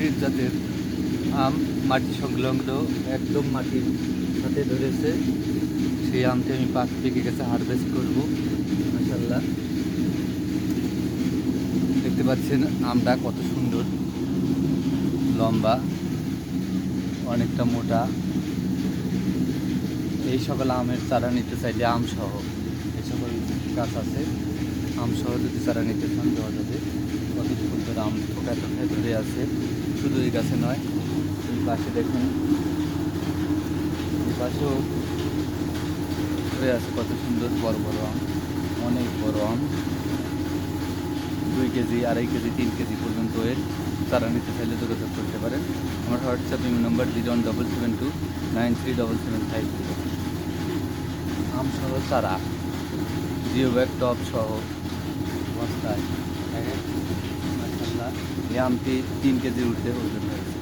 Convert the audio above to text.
Hybrid জাতের আম, মাটি সংলগ্ন একদম মাটির সাথে ধরেছে। সেই আমটি আমি পেকে গেছে, হারভেস্ট করব মাশাআল্লাহ। দেখতে পাচ্ছেন আমটা কত সুন্দর, লম্বা, অনেকটা মোটা। এই সকল আমের চারা নিতে চাইলে আমসহ এই সকল গাছ আছে, আমসহ যদি চারা নিতে চান দেওয়া যাবে। কত সুন্দর আম থোকায় থোকায় ধরে আছে। শুধু এই গাছে নয়, এই পাশে দেখুন, এই পাশেও ধরে আছে কত সুন্দর বড় বড় আম, অনেক বড় আম। 2 কেজি, 2.5 কেজি, 3 কেজি পর্যন্ত এর চারা নিতে চাইলে যোগাযোগ করতে পারেন। আমার হোয়াটসঅ্যাপ নাম্বার 01772937750। আম সহ চারা, জিও ব্যাগ টপ সহ বস্তায় মাশাআল্লাহ। এই আমটি 3 কেজির ঊর্ধ্বে ওজন হয়েছে।